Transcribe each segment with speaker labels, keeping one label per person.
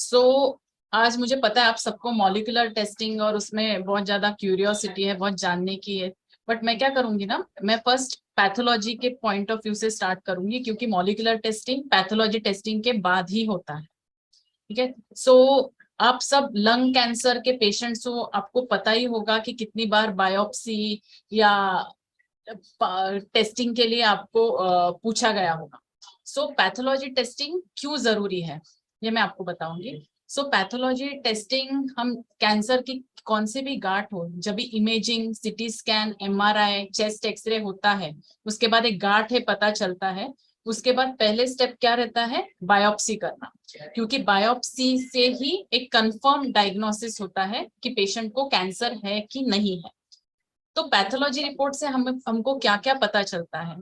Speaker 1: सो आज मुझे पता है आप सबको मॉलिक्यूलर टेस्टिंग और उसमें बहुत ज्यादा क्यूरियोसिटी है, बहुत जानने की है। बट मैं क्या करूंगी ना, मैं फर्स्ट पैथोलॉजी के पॉइंट ऑफ व्यू से स्टार्ट करूंगी, क्योंकि मॉलिक्यूलर टेस्टिंग पैथोलॉजी टेस्टिंग के बाद ही होता है। ठीक है। सो आप सब लंग कैंसर के पेशेंट्स हो, आपको पता ही होगा कि कितनी बार बायोप्सी या टेस्टिंग के लिए आपको पूछा गया होगा। सो पैथोलॉजी टेस्टिंग क्यों जरूरी है, ये मैं आपको बताऊंगी। सो पैथोलॉजी टेस्टिंग, हम कैंसर की कौन से भी गांठ हो, जब भी इमेजिंग, सीटी स्कैन, एमआरआई, चेस्ट एक्सरे होता है, उसके बाद एक गांठ है पता चलता है, उसके बाद पहले स्टेप क्या रहता है, बायोप्सी करना। क्योंकि बायोप्सी से ही एक कंफर्म डायग्नोसिस होता है कि पेशेंट को कैंसर है कि नहीं है। तो पैथोलॉजी रिपोर्ट से हमको क्या क्या पता चलता है।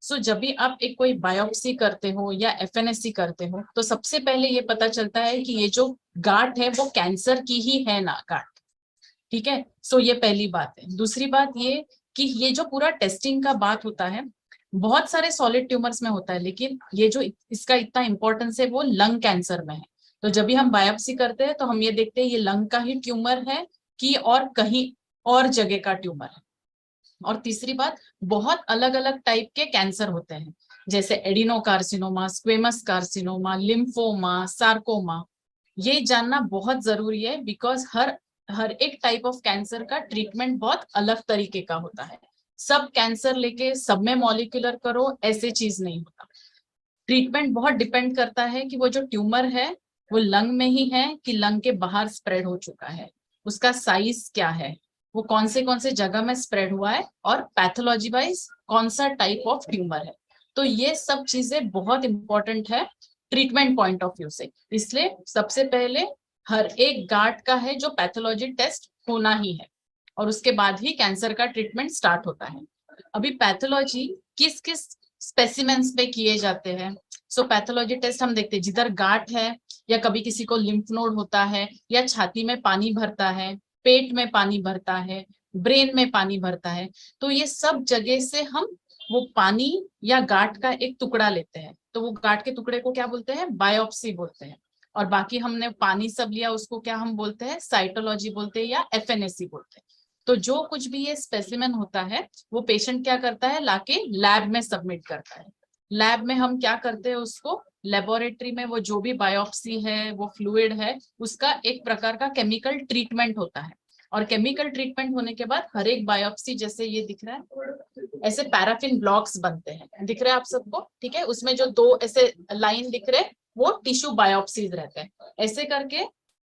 Speaker 1: जब भी आप एक कोई बायोप्सी करते हो या एफएनएससी करते हो, तो सबसे पहले ये पता चलता है कि ये जो गांठ है वो कैंसर की ही है ना गांठ। ठीक है। ये पहली बात है। दूसरी बात ये कि ये जो पूरा टेस्टिंग का बात होता है, बहुत सारे सॉलिड ट्यूमर्स में होता है, लेकिन ये जो इसका इतना इंपॉर्टेंस है वो लंग कैंसर में है। तो जब भी हम बायोप्सी करते हैं तो हम ये देखते हैं ये लंग का ही ट्यूमर है कि और कहीं और जगह का ट्यूमर है। और तीसरी बात, बहुत अलग अलग टाइप के कैंसर होते हैं, जैसे adenocarcinoma, squamous carcinoma, lymphoma, sarcoma. ये जानना बहुत जरूरी है, बिकॉज हर हर एक टाइप ऑफ कैंसर का ट्रीटमेंट बहुत अलग तरीके का होता है। सब कैंसर लेके सब में मॉलिक्यूलर करो, ऐसे चीज नहीं होता। ट्रीटमेंट बहुत डिपेंड करता है कि वो जो ट्यूमर है वो लंग में ही है कि लंग के बाहर स्प्रेड हो चुका है, उसका साइज क्या है, वो कौन से जगह में स्प्रेड हुआ है, और पैथोलॉजी वाइज कौन सा टाइप ऑफ ट्यूमर है। तो ये सब चीजें बहुत इंपॉर्टेंट है ट्रीटमेंट पॉइंट ऑफ व्यू से। इसलिए सबसे पहले हर एक गांठ का है जो पैथोलॉजी टेस्ट होना ही है, और उसके बाद ही कैंसर का ट्रीटमेंट स्टार्ट होता है। अभी पैथोलॉजी किस किस स्पेसिमेंस पे किए जाते हैं। पैथोलॉजी टेस्ट हम देखते हैं जिधर गांठ है, या कभी किसी को लिम्फ नोड होता है, या छाती में पानी भरता है, पेट में पानी भरता है, ब्रेन में पानी भरता है। तो ये सब जगह से हम वो पानी या गांठ का एक टुकड़ा लेते हैं, तो वो गांठ के टुकड़े को क्या बोलते हैं, बायोप्सी बोलते हैं। और बाकी हमने पानी सब लिया, उसको क्या हम बोलते हैं, साइटोलॉजी बोलते हैं या एफएनएससी बोलते हैं। तो जो कुछ भी ये स्पेसिमेन होता है, वो पेशेंट क्या करता है, लाके लैब में सबमिट करता है। लैब में हम क्या करते हैं, उसको लेबोरेटरी में वो जो भी बायोप्सी है, वो फ्लूइड है, उसका एक प्रकार का केमिकल ट्रीटमेंट होता है। और केमिकल ट्रीटमेंट होने के बाद हर एक बायोप्सी, जैसे ये दिख रहा है, ऐसे पैराफिन ब्लॉक्स बनते हैं, दिख रहे हैं आप सबको, ठीक है। उसमें जो दो ऐसे लाइन दिख रहे हैं, वो टिश्यू बायोप्सीज रहते हैं। ऐसे करके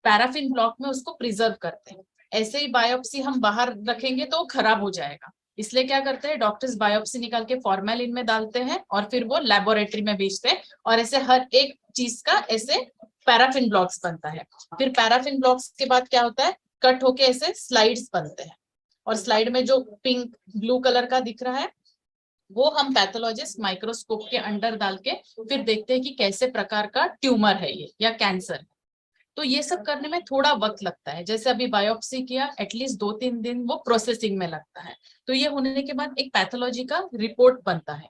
Speaker 1: पैराफिन ब्लॉक में उसको प्रिजर्व करते हैं। ऐसे ही बायोप्सी हम बाहर रखेंगे तो खराब हो जाएगा, इसलिए क्या करते हैं, डॉक्टर्स बायोप्सी निकाल के फॉर्मेलिन में डालते हैं और फिर वो लेबोरेटरी में भेजते हैं। और ऐसे हर एक चीज का ऐसे पैराफिन ब्लॉक्स बनता है। फिर पैराफिन ब्लॉक्स के बाद क्या होता है, कट होके ऐसे स्लाइड्स बनते हैं। और स्लाइड में जो पिंक ब्लू कलर का दिख रहा है, वो हम पैथोलॉजिस्ट माइक्रोस्कोप के अंडर डाल के फिर देखते हैं कि कैसे प्रकार का ट्यूमर है ये या कैंसर है। तो ये सब करने में थोड़ा वक्त लगता है, जैसे अभी बायोप्सी किया, एटलीस्ट 2-3 दिन वो प्रोसेसिंग में लगता है। तो ये होने के बाद एक पैथोलॉजी का रिपोर्ट बनता है।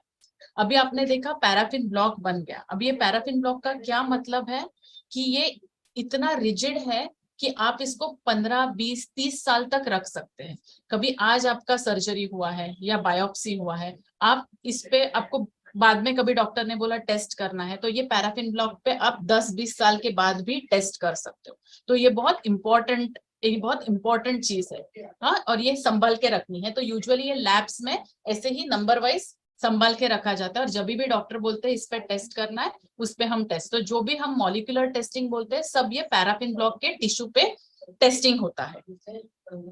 Speaker 1: अभी आपने देखा पैराफिन ब्लॉक बन गया। अब ये पैराफिन ब्लॉक का क्या मतलब है, कि ये इतना रिजिड है कि आप इसको 15-20-30 साल तक रख सकते हैं। कभी आज आपका सर्जरी हुआ है या बायोप्सी हुआ है, आप इस पे, आपको बाद में कभी डॉक्टर ने बोला टेस्ट करना है, तो ये पैराफिन ब्लॉक पे आप 10-20 साल के बाद भी टेस्ट कर सकते हो। तो ये बहुत इंपॉर्टेंट चीज है। हाँ, और ये संभल के रखनी है। तो यूजुअली ये लैब्स में ऐसे ही नंबर वाइज संभाल के रखा जाता है, और जब भी डॉक्टर बोलते हैं इस पे टेस्ट करना है, उस पे हम टेस्ट, तो जो भी हम मॉलिक्यूलर टेस्टिंग बोलते हैं, सब ये पैराफिन ब्लॉक के टिश्यू पे टेस्टिंग होता है।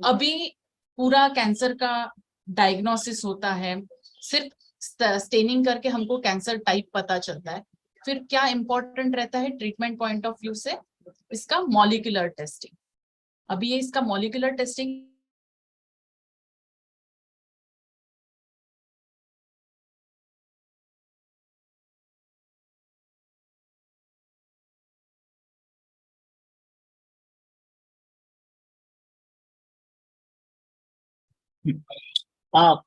Speaker 1: अभी पूरा कैंसर का डायग्नोसिस होता है, सिर्फ स्टेनिंग करके हमको कैंसर टाइप पता चलता है। फिर क्या इंपॉर्टेंट रहता है ट्रीटमेंट पॉइंट ऑफ व्यू से, इसका मॉलिक्यूलर टेस्टिंग। अभी ये इसका मॉलिक्यूलर टेस्टिंग
Speaker 2: आप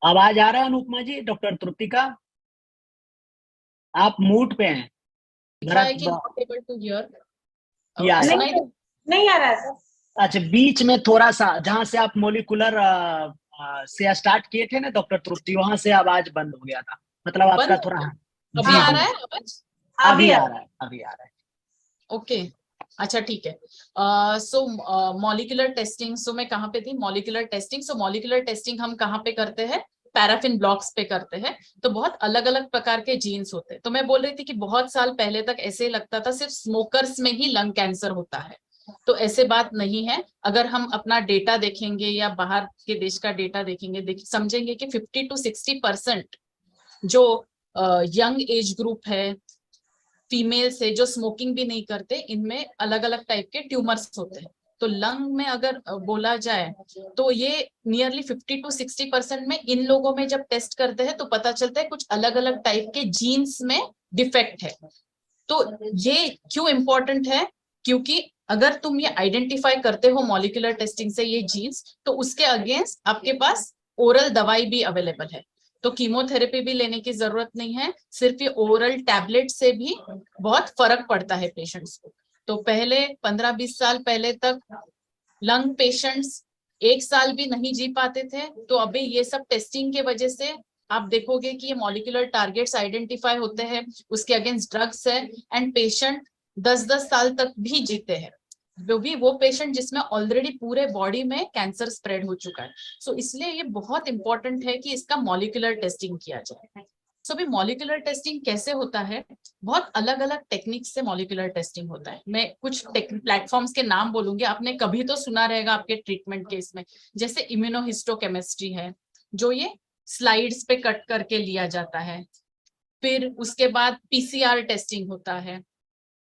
Speaker 2: आवाज आ रहा है अनुपमा जी, डॉक्टर तृप्तिका? आप मूट पे हैं
Speaker 1: दिख रहा
Speaker 2: जरा।
Speaker 1: है कि नॉट एबल टू हियर।
Speaker 2: ये आया।
Speaker 1: सुनाई
Speaker 3: नहीं नहीं आ रहा सर।
Speaker 2: अच्छा, बीच में थोड़ा सा जहां से आप मोलिकुलर से स्टार्ट किए थे ना डॉक्टर तृप्ति, वहां से आवाज बंद हो गया था, मतलब आपका
Speaker 1: बंद हो
Speaker 2: थोड़ा।
Speaker 1: गया?
Speaker 2: जी
Speaker 1: अभी आ
Speaker 2: जी,
Speaker 1: रहा है आवाज?
Speaker 2: अभी
Speaker 3: अभी
Speaker 2: आ रहा है, अभी आ रहा है।
Speaker 1: ओके, अच्छा ठीक है। सो मॉलिक्यूलर टेस्टिंग, सो मैं कहाँ पे थी? Molecular testing. So molecular testing हम कहाँ पे करते हैं? पैराफिन ब्लॉक्स पे करते हैं। तो बहुत अलग अलग प्रकार के जीन्स होते हैं। तो मैं बोल रही थी कि बहुत साल पहले तक ऐसे लगता था सिर्फ स्मोकर्स में ही लंग कैंसर होता है। तो ऐसे बात नहीं है। अगर हम अपना डेटा देखेंगे या बाहर के देश का डेटा देखेंगे, समझेंगे कि 50 to 60% जो यंग एज ग्रुप है, फीमेल से जो स्मोकिंग भी नहीं करते, इनमें अलग अलग टाइप के ट्यूमर्स होते हैं। तो लंग में अगर बोला जाए तो ये नियरली 50 to 60% में इन लोगों में जब टेस्ट करते हैं तो पता चलता है कुछ अलग अलग टाइप के जीन्स में डिफेक्ट है। तो ये क्यों इंपॉर्टेंट है? क्योंकि अगर तुम ये आइडेंटिफाई करते हो मॉलिक्यूलर टेस्टिंग से ये जीन्स, तो उसके अगेंस्ट आपके पास ओरल दवाई भी अवेलेबल है। तो कीमोथेरेपी भी लेने की जरूरत नहीं है, सिर्फ ये ओरल टैबलेट से भी बहुत फर्क पड़ता है पेशेंट्स को। तो पहले 15-20 साल पहले तक लंग पेशेंट्स 1 साल भी नहीं जी पाते थे। तो अभी ये सब टेस्टिंग के वजह से आप देखोगे कि ये मॉलिक्यूलर टारगेट्स आइडेंटिफाई होते हैं, उसके अगेंस्ट ड्रग्स है, एंड पेशेंट 10-10 साल तक भी जीते हैं। वो पेशेंट जिसमें ऑलरेडी पूरे बॉडी में कैंसर स्प्रेड हो चुका है। सो इसलिए ये बहुत इंपॉर्टेंट है कि इसका मॉलिक्यूलर टेस्टिंग किया जाए। सो अभी मॉलिक्यूलर टेस्टिंग कैसे होता है? बहुत अलग अलग टेक्निक से मॉलिक्यूलर टेस्टिंग होता है। मैं कुछ प्लेटफॉर्म्स के नाम बोलूंगी, आपने कभी तो सुना रहेगा आपके ट्रीटमेंट के इसमें। जैसे इम्यूनोहिस्टोकेमिस्ट्री है, जो ये स्लाइड्स पे कट करके लिया जाता है। फिर उसके बाद पीसीआर टेस्टिंग होता है।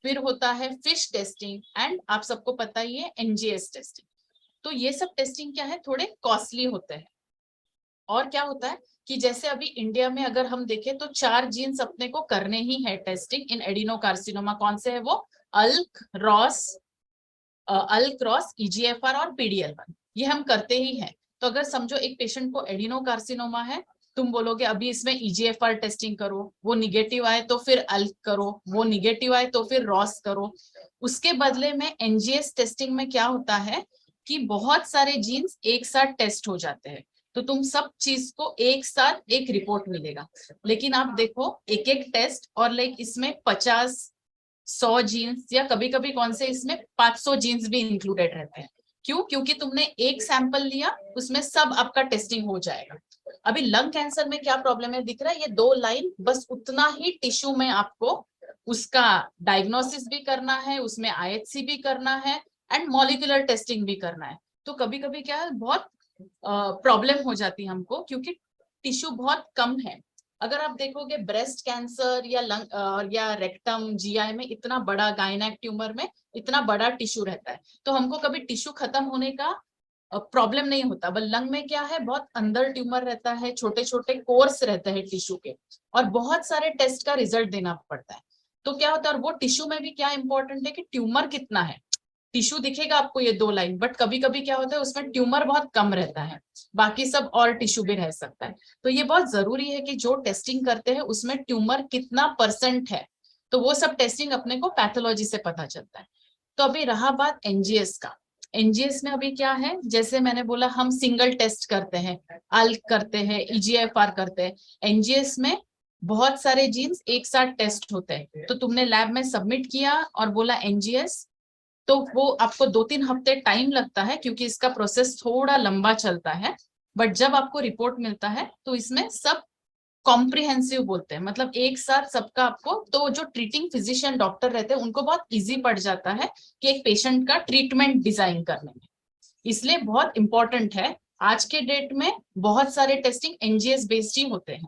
Speaker 1: फिर होता है फिश टेस्टिंग, एंड आप सबको पता ही है एनजीएस टेस्टिंग। तो ये सब टेस्टिंग क्या है, थोड़े कॉस्टली होते हैं। और क्या होता है कि जैसे अभी इंडिया में अगर हम देखें तो 4 जीन्स अपने को करने ही है टेस्टिंग इन एडिनोकार्सिनोमा। कौन से है वो? अल्क, रॉस, क्रॉस, ईजीएफआर और पीडीएल1, ये हम करते ही हैं। तो अगर समझो एक पेशेंट को एडिनोकार्सिनोमा है, तुम बोलोगे अभी इसमें ईजीएफआर टेस्टिंग करो, वो निगेटिव आए तो फिर अल्क करो, वो निगेटिव आए तो फिर रॉस करो। उसके बदले में एनजीएस टेस्टिंग में क्या होता है कि बहुत सारे जीन्स एक साथ टेस्ट हो जाते हैं। तो तुम सब चीज को एक साथ एक रिपोर्ट मिलेगा। लेकिन आप देखो एक एक टेस्ट और लाइक इसमें 50-100 जीन्स, या कभी कभी कौन से इसमें 500 जीन्स भी इंक्लूडेड रहते हैं। क्यों? क्योंकि तुमने एक सैंपल लिया, उसमें सब आपका टेस्टिंग हो जाएगा। अभी लंग कैंसर में क्या प्रॉब्लम है दिख रहा है? ये 2 लाइन, बस उतना ही टिश्यू में आपको उसका डायग्नोसिस भी करना है, उसमें आईएचसी भी करना है, एंड मॉलिक्यूलर टेस्टिंग भी करना है। तो कभी कभी क्या है, बहुत प्रॉब्लम हो जाती है हमको, क्योंकि टिश्यू बहुत कम है। अगर आप देखोगे ब्रेस्ट कैंसर या लंग या रेक्टम, जीआई में इतना बड़ा, गायनेक ट्यूमर में इतना बड़ा टिश्यू रहता है, तो हमको कभी टिश्यू खत्म होने का प्रॉब्लम नहीं होता। बट लंग में क्या है, बहुत अंदर ट्यूमर रहता है, छोटे छोटे कोर्स रहते हैं टिश्यू के, और बहुत सारे टेस्ट का रिजल्ट देना पड़ता है। तो क्या होता है, और वो टिश्यू में भी क्या इंपॉर्टेंट है कि ट्यूमर कितना है। टिश्यू दिखेगा आपको ये 2 लाइन, बट कभी कभी क्या होता है उसमें ट्यूमर बहुत कम रहता है, बाकी सब और टिश्यू भी रह सकता है। तो ये बहुत जरूरी है कि जो टेस्टिंग करते हैं उसमें ट्यूमर कितना % है, तो वो सब टेस्टिंग अपने को पैथोलॉजी से पता चलता है। तो अभी रहा बात एनजीएस का। एनजीएस में अभी क्या है, जैसे मैंने बोला हम सिंगल टेस्ट करते हैं, अल्क करते हैं, ईजीएफआर करते हैं। एनजीएस में बहुत सारे जीन्स एक साथ टेस्ट होते हैं। तो तुमने लैब में सबमिट किया और बोला एनजीएस, तो वो आपको 2-3 हफ्ते टाइम लगता है, क्योंकि इसका प्रोसेस थोड़ा लंबा चलता है। बट जब आपको रिपोर्ट मिलता है तो इसमें सब कॉम्प्रिहेंसिव बोलते हैं, मतलब एक साथ सबका आपको, तो जो ट्रीटिंग फिजिशियन डॉक्टर रहते हैं उनको बहुत इजी पड़ जाता है कि एक पेशेंट का ट्रीटमेंट डिजाइन करने में। इसलिए बहुत इंपॉर्टेंट है। आज के डेट में बहुत सारे टेस्टिंग एनजीएस बेस्ड ही होते हैं,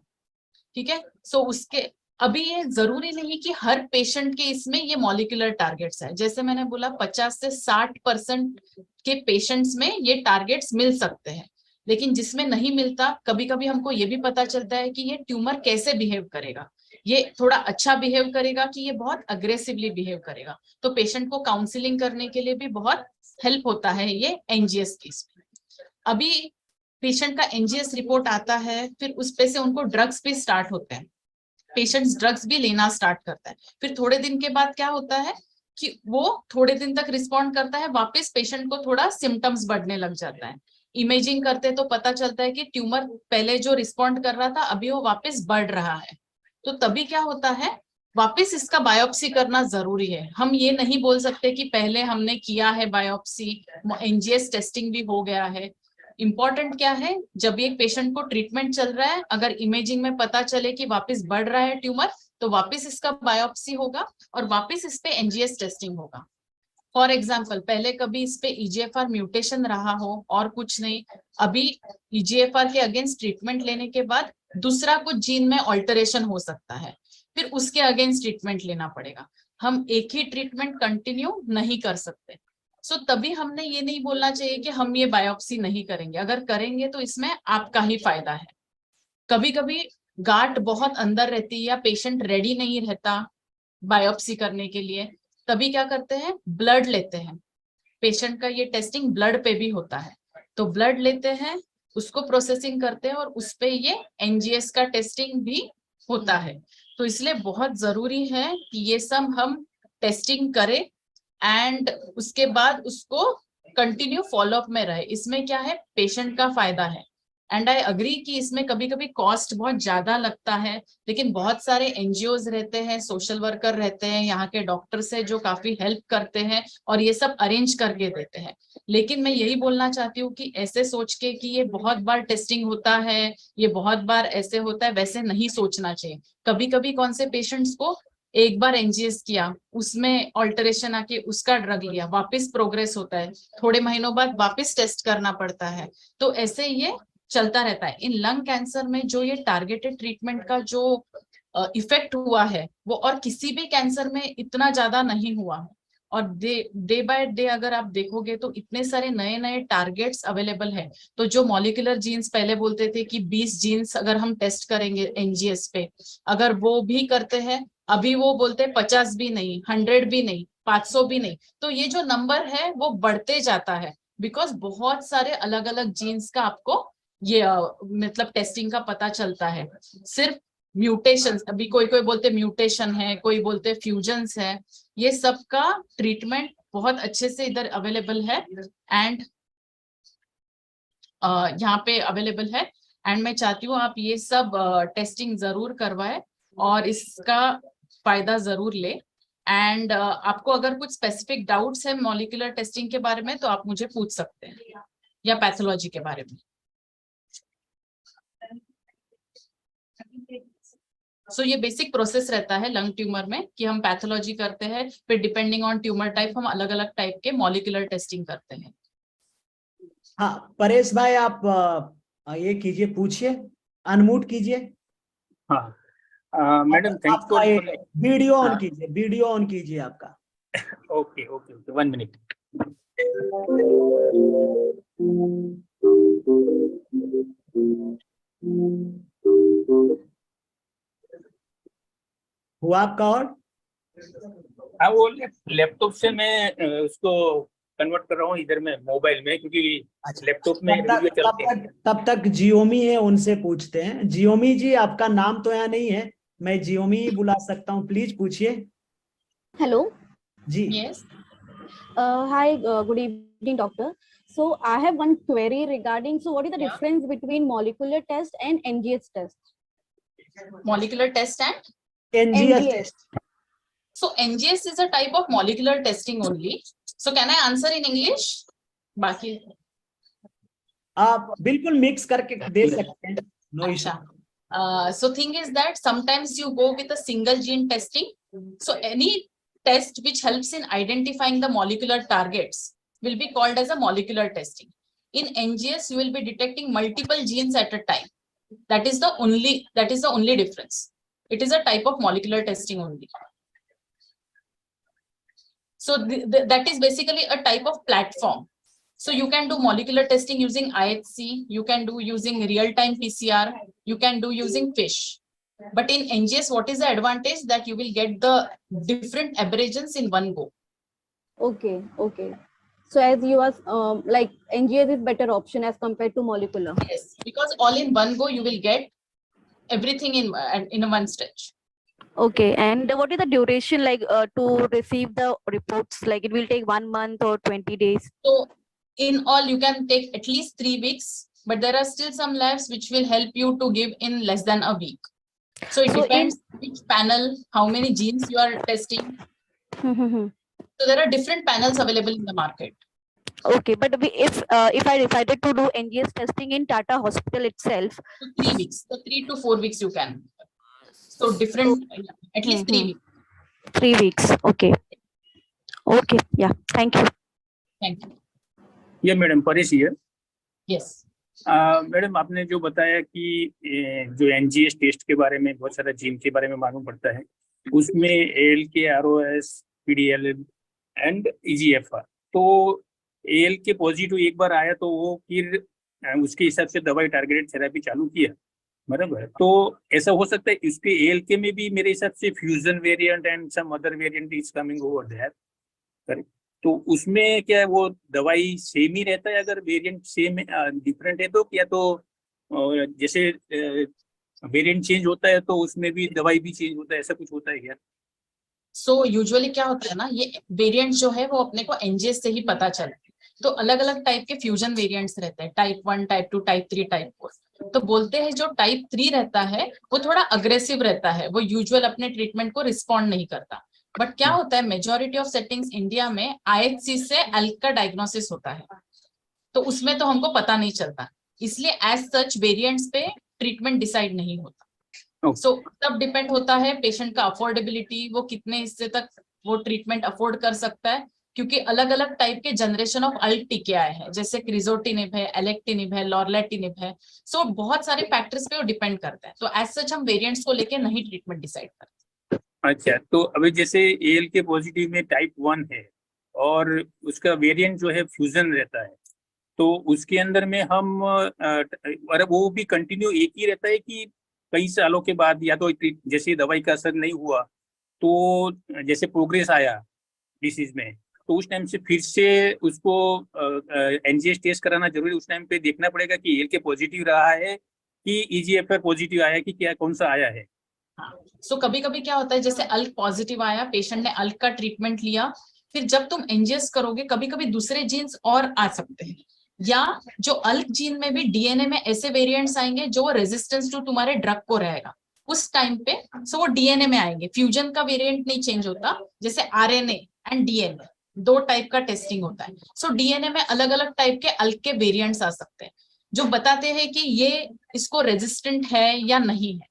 Speaker 1: ठीक है। सो उसके अभी ये जरूरी नहीं कि हर पेशेंट के इसमें ये मॉलिक्यूलर टारगेट्स है। जैसे मैंने बोला 50 से 60% के पेशेंट्स में ये टारगेट्स मिल सकते हैं, लेकिन जिसमें नहीं मिलता, कभी कभी हमको ये भी पता चलता है कि ये ट्यूमर कैसे बिहेव करेगा, ये थोड़ा अच्छा बिहेव करेगा कि ये बहुत अग्रेसिवली बिहेव करेगा। तो पेशेंट को काउंसलिंग करने के लिए भी बहुत हेल्प होता है ये एनजीएस केस में। अभी पेशेंट का एनजीएस रिपोर्ट आता है, फिर उस पे से उनको ड्रग्स भी स्टार्ट होते हैं, पेशेंट्स ड्रग्स भी लेना स्टार्ट करता है। फिर थोड़े दिन के बाद क्या होता है, कि वो थोड़े दिन तक रिस्पॉन्ड करता है, वापस पेशेंट को थोड़ा सिम्टम्स बढ़ने लग जाता है। इमेजिंग करते तो पता चलता है कि ट्यूमर पहले जो रिस्पॉन्ड कर रहा था अभी वो वापस बढ़ रहा है। तो तभी क्या होता है, वापस इसका बायोप्सी करना जरूरी है। हम ये नहीं बोल सकते कि पहले हमने किया है बायोप्सी, एनजीएस टेस्टिंग भी हो गया है। इंपॉर्टेंट क्या है, जब एक पेशेंट को ट्रीटमेंट चल रहा है, अगर इमेजिंग में पता चले कि वापस बढ़ रहा है ट्यूमर, तो वापस इसका बायोप्सी होगा और वापस इस पे एनजीएस टेस्टिंग होगा। फॉर एग्जाम्पल, पहले कभी इस पे ईजीएफआर म्यूटेशन रहा हो और कुछ नहीं, अभी ईजीएफआर के अगेंस्ट ट्रीटमेंट लेने के बाद दूसरा कुछ जीन में ऑल्टरेशन हो सकता है, फिर उसके अगेंस्ट ट्रीटमेंट लेना पड़ेगा। हम एक ही ट्रीटमेंट कंटिन्यू नहीं कर सकते। सो तभी हमने ये नहीं बोलना चाहिए कि हम ये बायोप्सी नहीं करेंगे, अगर करेंगे तो इसमें आपका ही फायदा है। कभी कभी गांठ बहुत अंदर रहती है या पेशेंट रेडी नहीं रहता बायोप्सी करने के लिए, तभी क्या करते हैं, ब्लड लेते हैं। पेशेंट का ये टेस्टिंग ब्लड पे भी होता है, तो ब्लड लेते हैं, उसको प्रोसेसिंग करते हैं और उस पे ये एनजीएस का टेस्टिंग भी होता है। तो इसलिए बहुत जरूरी है कि ये सब हम टेस्टिंग करें एंड उसके बाद उसको कंटिन्यू फॉलोअप में रहे। इसमें क्या है, पेशेंट का फायदा है। एंड आई अग्री कि इसमें कभी कभी कॉस्ट बहुत ज्यादा लगता है, लेकिन बहुत सारे एनजीओज रहते हैं, सोशल वर्कर रहते हैं, यहाँ के डॉक्टर्स है जो काफी हेल्प करते हैं और ये सब अरेंज करके देते हैं। लेकिन मैं यही बोलना चाहती हूँ कि ऐसे सोच के कि ये बहुत बार टेस्टिंग होता है, ये बहुत बार ऐसे होता है, वैसे नहीं सोचना चाहिए। कभी कभी कौन से पेशेंट्स को एक बार एनजीएस किया, उसमें ऑल्टरेशन आके उसका ड्रग लिया, वापस प्रोग्रेस होता है, थोड़े महीनों बाद वापस टेस्ट करना पड़ता है, तो ऐसे ये चलता रहता है। इन लंग कैंसर में जो ये टारगेटेड ट्रीटमेंट का जो इफेक्ट हुआ है वो और किसी भी कैंसर में इतना ज्यादा नहीं हुआ। और डे बाय डे अगर आप देखोगे तो इतने सारे नए नए टारगेट्स अवेलेबल है। तो जो मॉलिक्यूलर जीन्स पहले बोलते थे कि 20 जीन्स अगर हम टेस्ट करेंगे एनजीएस पे, अगर वो भी करते हैं, अभी वो बोलते हैं 50 भी नहीं, 100 भी नहीं, 500 भी नहीं। तो ये जो नंबर है वो बढ़ते जाता है, बिकॉज बहुत सारे अलग अलग जीन्स का आपको ये मतलब टेस्टिंग का पता चलता है। सिर्फ म्यूटेशन, अभी कोई कोई बोलते म्यूटेशन है, कोई बोलते फ्यूजन्स है, ये सब का ट्रीटमेंट बहुत अच्छे से इधर अवेलेबल है एंड यहाँ पे अवेलेबल है। एंड मैं चाहती हूँ आप ये सब टेस्टिंग जरूर करवाए और इसका फायदा जरूर ले। एंड आपको अगर कुछ स्पेसिफिक डाउट्स है मॉलिक्यूलर टेस्टिंग के बारे में तो आप मुझे पूछ सकते हैं, या पैथोलॉजी के बारे में। सो ये बेसिक प्रोसेस रहता है लंग ट्यूमर में कि हम पैथोलॉजी करते हैं, फिर डिपेंडिंग ऑन ट्यूमर टाइप हम अलग अलग टाइप के मॉलिक्यूलर टेस्टिंग करते हैं।
Speaker 2: हाँ परेश भाई, आप ये कीजिए, पूछिए, अनम्यूट कीजिए।
Speaker 3: हाँ madam, thanks for
Speaker 2: video on कीजिए, वीडियो ऑन कीजिए आपका।
Speaker 3: Okay okay okay, 1 minute.
Speaker 2: हुआ आपका? और
Speaker 3: हाँ, वो लैपटॉप से मैं उसको कन्वर्ट कर रहा हूँ इधर में मोबाइल में, क्योंकि लैपटॉप में वीडियो चलते हैं।
Speaker 2: तब तक जियोमी है, उनसे पूछते हैं। जियोमी जी, आपका नाम तो यहाँ नहीं है, मैं जियोमी ही बुला सकता हूँ, प्लीज पूछिए।
Speaker 4: Hello
Speaker 2: ji.
Speaker 1: Yes,
Speaker 4: hi, good evening doctor. So I have one query regarding, so what is the difference between molecular test and NGS test?
Speaker 1: molecular test and
Speaker 2: NGS
Speaker 4: NGS.
Speaker 2: test.
Speaker 1: so NGS is a type of molecular testing only. So can I answer in English? बाकी
Speaker 2: आप बिल्कुल mix करके दे सकते हैं, no issue.
Speaker 1: so thing is that sometimes you go with a single gene testing. So any test which helps in identifying the molecular targets will be called as a molecular testing. In NGS you will be detecting multiple genes at a time. That is the only difference. It is a type of molecular testing only. So that is basically a type of platform. So you can do molecular testing using IHC, you can do using real-time PCR, you can do using FISH. But in NGS, what is the advantage? That you will get the different aberrations in one go.
Speaker 4: Okay, okay. So as you are like NGS is better option as compared to molecular.
Speaker 1: Yes, because all in one go you will get everything in one stretch.
Speaker 4: Okay, and what is the duration like to receive the reports? Like it will take 1 month or 20 days?
Speaker 1: So in all, you can take at least 3 weeks, but there are still some labs which will help you to give in less than a week. So it
Speaker 4: So
Speaker 1: depends which panel, how many genes you are testing.
Speaker 4: in
Speaker 1: So there are different panels available in the market.
Speaker 4: okay, but if I decided to do NGS testing in Tata Hospital itself,
Speaker 1: So 3 weeks, so 3 to 4 weeks you can. So different, at least 3 weeks.
Speaker 4: 3 weeks. Okay. Okay. Yeah. Thank you.
Speaker 1: Thank you.
Speaker 3: ये madam Paresh here.
Speaker 1: Yes.
Speaker 3: Madam आपने जो बताया कि जो NGS test के बारे में बहुत सारा जीन के बारे में मालूम पड़ता है, उसमें एल के आरओएस पीडीएल एंड ईजीएफआर। तो एल के पॉजिटिव एक बार आया तो वो फिर उसके हिसाब से दवाई टारगेटेड थेरेपी चालू किया, बराबर। तो ऐसा हो सकता है इसके एल के में भी मेरे हिसाब से fusion variant and some other variant is coming over there, correct? तो उसमें क्या है, वो दवाई सेम ही रहता है अगर वेरिएंट सेम डिफरेंट है तो, या तो जैसे वेरिएंट चेंज होता है तो उसमें भी दवाई भी चेंज होता है, ऐसा कुछ होता है क्या?
Speaker 1: सो यूजुअली क्या होता है ना, ये वेरिएंट जो है वो अपने को एनजीएस से ही पता चलता है। तो अलग अलग टाइप के फ्यूजन वेरिएंट्स रहते हैं, टाइप 1, टाइप 2, टाइप 3, टाइप 4। तो बोलते हैं जो टाइप 3 रहता है वो थोड़ा अग्रेसिव रहता है, वो यूजुअल अपने ट्रीटमेंट को रिस्पॉन्ड नहीं करता। बट क्या होता है, मेजोरिटी ऑफ सेटिंग्स इंडिया में आईएचसी से एल्क का डायग्नोसिस होता है, तो उसमें तो हमको पता नहीं चलता, इसलिए एज सच वेरिएंट्स पे ट्रीटमेंट डिसाइड नहीं होता। सो तब डिपेंड होता है पेशेंट का अफोर्डेबिलिटी, वो कितने हिस्से तक वो ट्रीटमेंट अफोर्ड कर सकता है, क्योंकि अलग अलग टाइप के जनरेशन ऑफ अल्ट टीके आए हैं, जैसे क्रिजोटिनिब है, एलेक्टिनिब है, लॉरलेटिनिब है। सो बहुत सारे फैक्टर्स पे वो डिपेंड करता है, तो एज सच हम वेरिएंट्स को लेके नहीं ट्रीटमेंट डिसाइड करते।
Speaker 3: अच्छा, तो अभी जैसे एल के पॉजिटिव में टाइप 1 है और उसका वेरिएंट जो है फ्यूजन रहता है, तो उसके अंदर में हम और वो भी कंटिन्यू एक ही रहता है कि कई सालों के बाद, या तो जैसे दवाई का असर नहीं हुआ तो जैसे प्रोग्रेस आया डिसीज में, तो उस टाइम से फिर से उसको एनजीएस टेस्ट कराना जरूरी, उस टाइम पे देखना पड़ेगा कि एल के पॉजिटिव रहा है कि ईजीएफआर पॉजिटिव आया कि क्या, कौन सा आया है?
Speaker 1: सो कभी कभी क्या होता है, जैसे अल्क पॉजिटिव आया, पेशेंट ने अल्क का ट्रीटमेंट लिया, फिर जब तुम एनजीएस करोगे कभी कभी दूसरे जीन्स और आ सकते हैं, या जो अल्क जीन में भी डीएनए में ऐसे वेरिएंट्स आएंगे जो रेजिस्टेंस टू तुम्हारे ड्रग को रहेगा उस टाइम पे, सो वो डीएनए में आएंगे। फ्यूजन का वेरिएंट नहीं चेंज होता, जैसे आरएनए एंड डीएनए दो टाइप का टेस्टिंग होता है। सो डीएनए में अलग अलग टाइप के अल्क के वेरिएंट्स आ सकते हैं जो बताते हैं कि ये इसको रेजिस्टेंट है या नहीं है,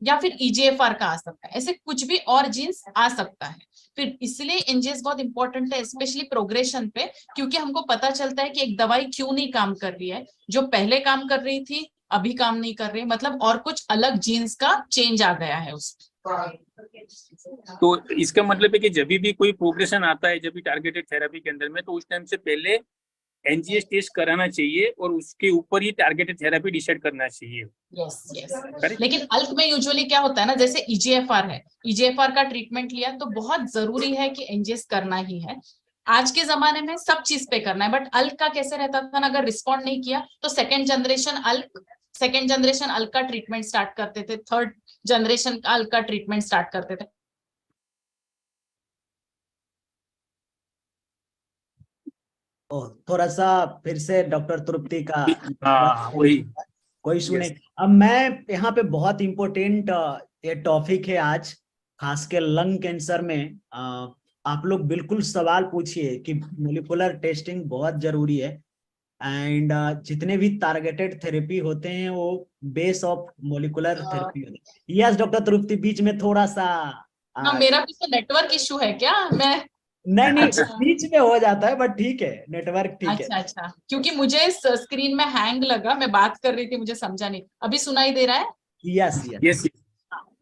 Speaker 1: या फिर ईजीएफआर का आ सकता है, ऐसे कुछ भी और जीन्स आ सकता है। फिर इसलिए एनजीएस बहुत इंपॉर्टेंट है, स्पेशली प्रोग्रेशन पे, क्योंकि हमको पता चलता है कि एक दवाई क्यों नहीं काम कर रही है, जो पहले काम कर रही थी अभी काम नहीं कर रही, मतलब और कुछ अलग जीन्स का चेंज आ गया है उसमें।
Speaker 3: तो इसका मतलब है कि जब भी कोई प्रोग्रेशन आता है, जब भी टारगेटेड थेरेपी के अंदर में, तो उस टाइम से पहले एनजीएस टेस्ट कराना चाहिए और उसके ऊपर ही टारगेटेड थेरेपी डिसाइड करना चाहिए।
Speaker 1: यस। लेकिन अल्क में यूजुअली क्या होता है ना, जैसे ईजीएफआर है, ईजीएफआर का ट्रीटमेंट लिया तो बहुत जरूरी है कि एनजीएस करना ही है। आज के जमाने में सब चीज पे करना है, बट अल्क का कैसे रहता था ना, अगर रिस्पॉन्ड नहीं किया तो सेकेंड जनरेशन अल्क का ट्रीटमेंट स्टार्ट करते थे, थर्ड जनरेशन का अल्क का ट्रीटमेंट स्टार्ट करते थे।
Speaker 2: थोड़ा सा फिर से डॉक्टर तृप्ति का
Speaker 3: वही
Speaker 2: कोई सुने। अब मैं यहाँ पे बहुत इम्पोर्टेंट ये टॉपिक है आज, खास के लंग कैंसर में। आप लोग बिल्कुल सवाल पूछिए कि मोलिकुलर टेस्टिंग बहुत जरूरी है, एंड जितने भी टारगेटेड थेरेपी होते हैं वो बेस ऑफ मोलिकुलर थेरेपी होते हैं। यस डॉक्टर तृप्ति, बीच में थोड़ा सा
Speaker 1: मेरा कुछ नेटवर्क इशू है क्या? मैं
Speaker 2: नहीं बीच में हो जाता है, बट ठीक है, नेटवर्क ठीक है।
Speaker 1: अच्छा, क्योंकि मुझे स्क्रीन में हैंग लगा, मैं बात कर रही थी, मुझे समझा नहीं। अभी सुनाई दे रहा है?
Speaker 2: यस।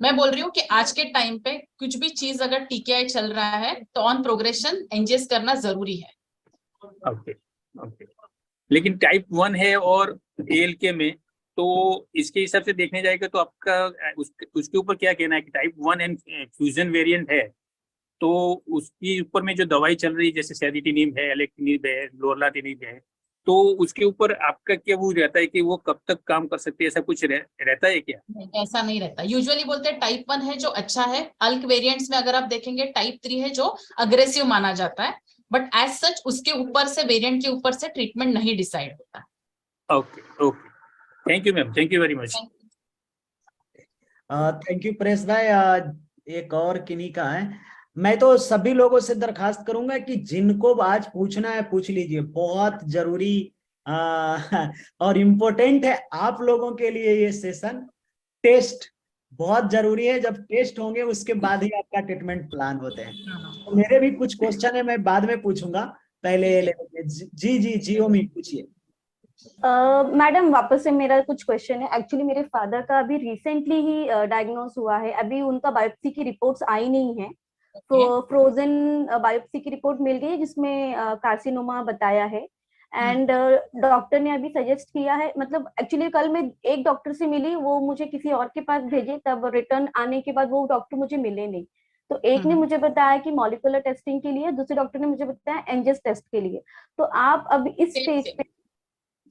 Speaker 1: मैं बोल रही हूँ कि आज के टाइम पे कुछ भी चीज अगर टीकेआई चल रहा है तो ऑन प्रोग्रेशन एनजीएस करना जरूरी है।
Speaker 3: ओके। लेकिन टाइप 1 है और एएलके में, तो इसके हिसाब से देखने जाएगा तो आपका उसके ऊपर क्या कहना है कि टाइप 1 एंड फ्यूजन वेरिएंट है, तो उसके ऊपर में जो दवाई चल रही है जैसे सेरिटिनिब है, एलेक्टिनिब है, लोरलाटिनिब है, तो उसके ऊपर आपका क्या वो रहता है कि वो कब तक काम कर सकते हैं, ऐसा कुछ रहता है क्या?
Speaker 1: ऐसा नहीं रहता। यूजुअली बोलते हैं टाइप 1 है जो अच्छा है। अल्क वेरिएंट्स में अगर आप देखेंगे टाइप 3 है जो अग्रेसिव माना जाता है, बट एज सच उसके ऊपर से, वेरिएंट के ऊपर से ट्रीटमेंट नहीं डिसाइड होता।
Speaker 3: Okay okay, thank you ma'am, thank you very much.
Speaker 2: Thank you Paresh भाई। एक और किन्हीं का है। मैं तो सभी लोगों से दरखास्त करूंगा कि जिनको आज पूछना है पूछ लीजिए, बहुत जरूरी और इम्पोर्टेंट है आप लोगों के लिए ये सेशन। टेस्ट बहुत जरूरी है, जब टेस्ट होंगे उसके बाद ही आपका ट्रीटमेंट प्लान होते हैं। तो मेरे भी कुछ क्वेश्चन है, मैं बाद में पूछूंगा, पहले ये लेंगे। जी जी जी ओमी पूछिए।
Speaker 4: मैडम वापस से मेरा कुछ क्वेश्चन है। एक्चुअली मेरे फादर का अभी रिसेंटली ही डायग्नोस हुआ है, अभी उनका बायोप्सी की रिपोर्ट्स आई नहीं है, तो फ्रोजन बायोप्सी की रिपोर्ट मिल गई है जिसमें कार्सिनोमा बताया है। एंड डॉक्टर ने अभी सजेस्ट किया है, मतलब एक्चुअली कल मैं एक डॉक्टर से मिली, वो मुझे किसी और के पास भेजे, तब रिटर्न आने के बाद वो डॉक्टर मुझे मिले नहीं। तो एक ने मुझे बताया कि मॉलिक्यूलर टेस्टिंग के लिए, दूसरे डॉक्टर ने मुझे बताया एनजीएस टेस्ट के लिए। तो आप अब इस स्टेज पे,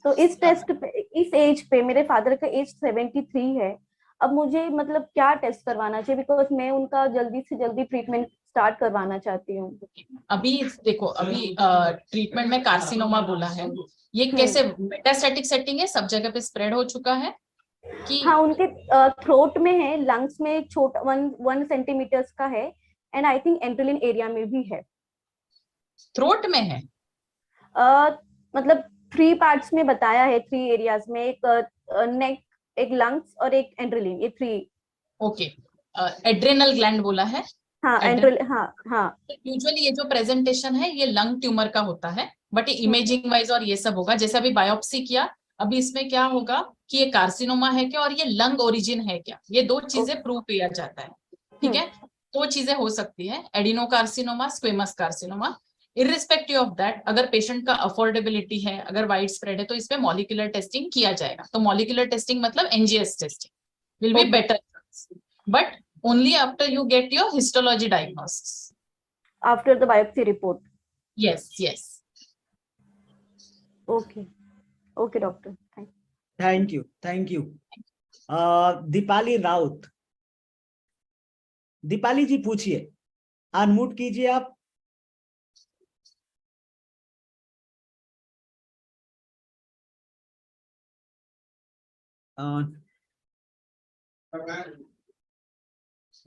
Speaker 4: तो इस टेस्ट पे, इस एज पे, मेरे फादर का एज 73 है, अब मुझे मतलब क्या टेस्ट करवाना चाहिए, बिकॉज मैं उनका जल्दी से जल्दी ट्रीटमेंट स्टार्ट करवाना चाहती हूँ।
Speaker 1: अभी देखो, अभी ट्रीटमेंट में कार्सिनोमा बोला है, ये कैसे मेटास्टैटिक सेटिंग है, सब जगह पे स्प्रेड हो चुका है कि?
Speaker 4: हाँ, उनके थ्रोट में है, लंग्स में एक छोटा 1 सेंटीमीटर का है, एंड आई थिंक एंट्रिलिन एरिया में भी है।
Speaker 1: थ्रोट में है?
Speaker 4: मतलब 3 पार्ट्स में बताया है, 3 एरियाज में, एक नेक, एक लंग्स और एक एंट्रिलिन, ये 3।
Speaker 1: ओके, एड्रेनल ग्लैंड बोला है।
Speaker 4: हाँ एंट्रिल, हाँ हाँ।
Speaker 1: यूजुअली ये जो प्रेजेंटेशन है ये लंग ट्यूमर का होता है, बट ये इमेजिंग वाइज और ये सब होगा, जैसे अभी बायोप्सी किया, अभी इसमें क्या होगा कि ये कार्सिनोमा है क्या और ये लंग ओरिजिन है क्या, ये 2 चीजें प्रूव किया जाता है। ठीक है, 2 चीजें हो सकती है, adenocarcinoma, squamous carcinoma. Irrespective of that, अगर पेशेंट का अफोर्डेबिलिटी है, अगर वाइड स्प्रेड है, तो इसमें मॉलिक्यूलर टेस्टिंग किया जाएगा। तो मॉलिक्यूलर टेस्टिंग मतलब NGS testing will be better, but only after you get your histology diagnosis.
Speaker 4: After the biopsy report.
Speaker 1: Yes, yes.
Speaker 4: Okay. Okay, doctor.
Speaker 2: Thank you, thank you. Deepali Raut, Deepali ji पूछिए, unmute कीजिए आप।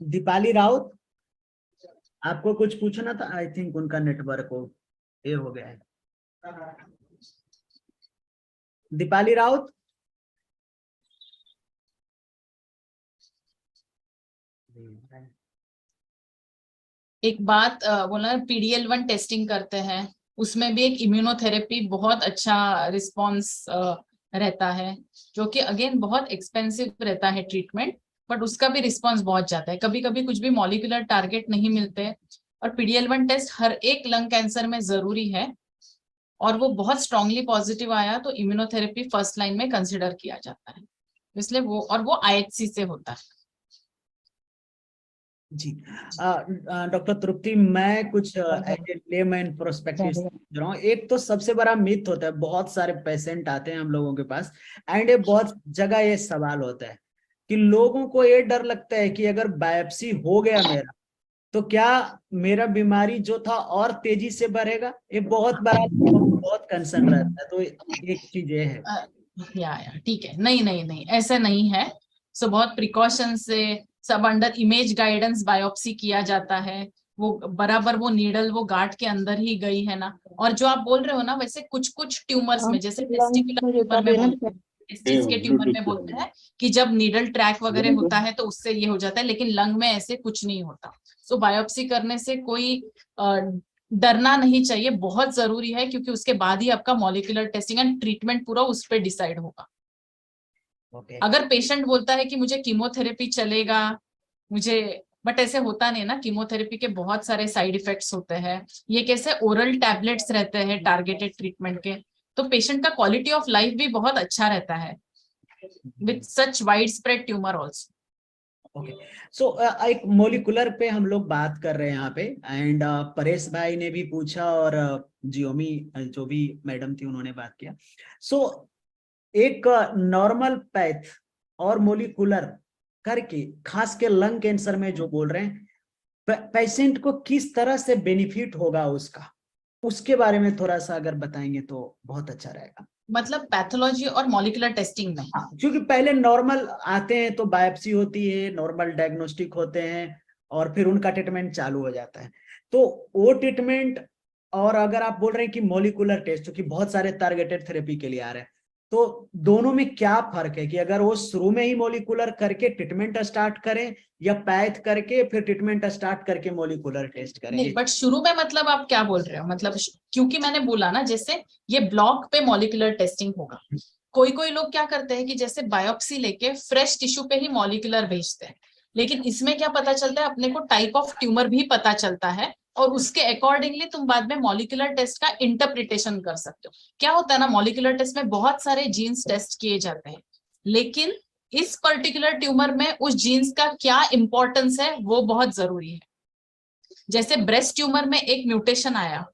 Speaker 2: दीपाली राउत, आपको कुछ पूछना था? आई थिंक उनका network हो ये हो गया है। दीपाली राउत,
Speaker 1: एक बात बोला, PDL1 टेस्टिंग करते हैं, उसमें भी एक इम्यूनोथेरेपी बहुत अच्छा रिस्पॉन्स रहता है, जो कि अगेन बहुत एक्सपेंसिव रहता है ट्रीटमेंट, बट उसका भी रिस्पॉन्स बहुत जाता है। कभी कभी कुछ भी मॉलिक्यूलर टारगेट नहीं मिलते, और PDL1 टेस्ट हर एक लंग कैंसर में जरूरी है, और वो बहुत स्ट्रांगली पॉजिटिव आया तो इम्यूनोथेरेपी फर्स्ट लाइन में कंसिडर किया जाता है, इसलिए वो, और वो IHC से होता है।
Speaker 2: जी डॉक्टर तृप्ति, मैं कुछ लेमैन प्रोस्पेक्टिव समझ रहा हूँ। एक तो सबसे बड़ा मिथ होता है, बहुत सारे पेशेंट आते हैं हम लोगों के पास, एंड ये बहुत जगह ये सवाल होता है कि लोगों को ये डर लगता है कि अगर बायोप्सी हो गया मेरा, तो क्या मेरा बीमारी जो था और तेजी से बढ़ेगा। ये बहुत बड़ा, बहुत कंसर्न रहता है। तो एक चीज ये है।
Speaker 1: या ठीक है, नहीं नहीं नहीं, ऐसा नहीं है। सो बहुत प्रिकॉशन से, सब अंडर इमेज गाइडेंस बायोप्सी किया जाता है, वो बराबर वो नीडल वो गांठ के अंदर ही गई है ना। और जो आप बोल रहे हो ना, वैसे कुछ कुछ ट्यूमर्स में, जैसे टेस्टिकुलर ट्यूमर में बोलते हैं, टेस्टिस के ट्यूमर में बोलते हैं कि जब नीडल ट्रैक वगैरह होता है तो उससे ये हो जाता है, लेकिन लंग में ऐसे कुछ नहीं होता। सो बायोप्सी करने से कोई डरना नहीं चाहिए, बहुत जरूरी है, क्योंकि उसके बाद ही आपका मॉलिक्यूलर टेस्टिंग एंड ट्रीटमेंट पूरा उस पर डिसाइड होगा। अगर पेशेंट बोलता है कि मुझे कीमोथेरेपी चलेगा, मुझे, बट ऐसे होता नहीं ना, कीमोथेरेपी के बहुत सारे साइड इफेक्ट्स होते हैं, ये कैसे ओरल टैबलेट्स रहते हैं टारगेटेड ट्रीटमेंट के, तो पेशेंट का क्वालिटी ऑफ लाइफ भी बहुत अच्छा रहता है with such wide spread tumour also.
Speaker 2: Okay, so एक मोलिकुलर पे हम लोग बात कर रहे हैं यहाँ पे, एंड परेश भाई ने भी पूछा और जियोमी जो भी मैडम थी उन्होंने बात किया। सो एक नॉर्मल पैथ और मोलिकुलर करके खास के लंग कैंसर में जो बोल रहे हैं, पेशेंट को किस तरह से बेनिफिट होगा उसका, उसके बारे में थोड़ा सा अगर बताएंगे तो बहुत अच्छा रहेगा।
Speaker 1: मतलब पैथोलॉजी और मॉलिक्यूलर टेस्टिंग में।
Speaker 2: हाँ, क्योंकि पहले नॉर्मल आते हैं तो बायोप्सी होती है, नॉर्मल डायग्नोस्टिक होते हैं और फिर उनका ट्रीटमेंट चालू हो जाता है। तो वो ट्रीटमेंट, और अगर आप बोल रहे हैं कि मॉलिक्यूलर टेस्ट, जो कि बहुत सारे टारगेटेड थेरेपी के लिए आ रहे हैं, तो दोनों में क्या फर्क है कि अगर वो शुरू में ही मॉलिक्यूलर करके ट्रीटमेंट स्टार्ट करें या पैथ करके फिर ट्रीटमेंट स्टार्ट करके मॉलिक्यूलर टेस्ट करेंगे?
Speaker 1: नहीं, बट शुरू में मतलब आप क्या बोल रहे हो, मतलब क्योंकि मैंने बोला ना, जैसे ये ब्लॉक पे मॉलिक्यूलर टेस्टिंग होगा। कोई कोई लोग क्या करते हैं कि जैसे बायोप्सी लेके फ्रेश टिश्यू पे ही मॉलिक्यूलर भेजते हैं, लेकिन इसमें क्या पता चलता है, अपने को टाइप ऑफ ट्यूमर भी पता चलता है और उसके अकॉर्डिंगली तुम बाद में मॉलिक्यूलर टेस्ट का इंटरप्रिटेशन कर सकते हो। क्या होता है ना, मॉलिक्यूलर टेस्ट में बहुत सारे जीन्स टेस्ट किए जाते हैं, लेकिन इस पर्टिकुलर ट्यूमर में उस जीन्स का क्या इंपॉर्टेंस है वो बहुत जरूरी है। जैसे ब्रेस्ट ट्यूमर में एक म्यूटेशन आया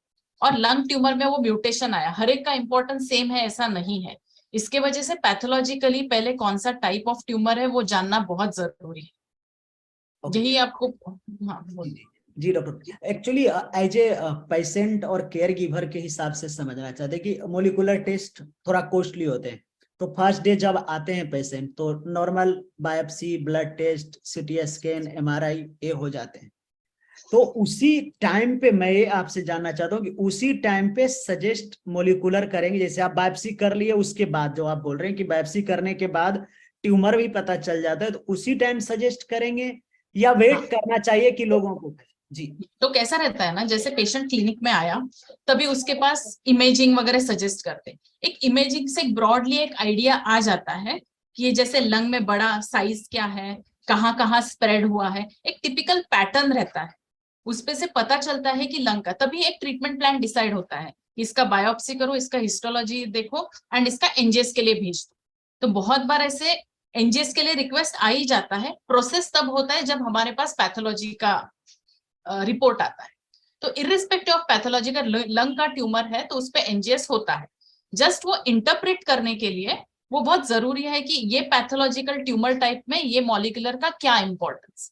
Speaker 1: और लंग ट्यूमर में वो म्यूटेशन आया, हर एक का इंपॉर्टेंस सेम है ऐसा नहीं है। इसके वजह से पैथोलॉजिकली पहले कौन सा टाइप ऑफ ट्यूमर है वो जानना बहुत जरूरी है।
Speaker 2: Okay.
Speaker 1: यही आपको, हाँ बोलिए।
Speaker 2: जी doctor, actually as a patient और केयर गिवर के हिसाब से समझना चाहते हैं कि मोलिकुलर टेस्ट थोड़ा कॉस्टली होते हैं। तो फर्स्ट डे जब आते हैं पेशेंट तो normal biopsy, blood test, CT scan, MRI ये हो जाते हैं। तो उसी टाइम पे मैं ये आपसे जानना चाहता हूँ कि उसी टाइम पे सजेस्ट मोलिकुलर करेंगे, जैसे आप बायोप्सी कर लिए उसके बाद, जो आप बोल रहे हैं कि बायोप्सी करने के बाद ट्यूमर भी पता चल जाता है, तो उसी टाइम सजेस्ट करेंगे या वेट करना चाहिए कि लोगों को? जी।
Speaker 1: तो कैसा रहता है ना, जैसे पेशेंट क्लिनिक में आया तभी उसके पास इमेजिंग वगैरह सजेस्ट करते हैं। एक इमेजिंग से ब्रॉडली एक आइडिया आ जाता है कि ये जैसे लंग में बड़ा साइज क्या है, कहाँ कहाँ स्प्रेड हुआ है, एक टिपिकल पैटर्न रहता है, उस पे से पता चलता है कि लंग का, तभी एक ट्रीटमेंट प्लान डिसाइड होता है। इसका बायोप्सी करो, इसका हिस्टोलॉजी देखो एंड इसका एनजीएस के लिए भेज दो। तो बहुत बार ऐसे एनजीएस के लिए रिक्वेस्ट आ ही जाता है। प्रोसेस तब होता है जब हमारे पास पैथोलॉजी का रिपोर्ट आता है। तो इरिस्पेक्टिव ऑफ पैथोलॉजी का लंग का ट्यूमर है तो उस पर एनजीएस होता है। जस्ट वो इंटरप्रेट करने के लिए वो बहुत जरूरी है कि ये पैथोलॉजिकल ट्यूमर टाइप में ये मॉलिक्यूलर का क्या importance.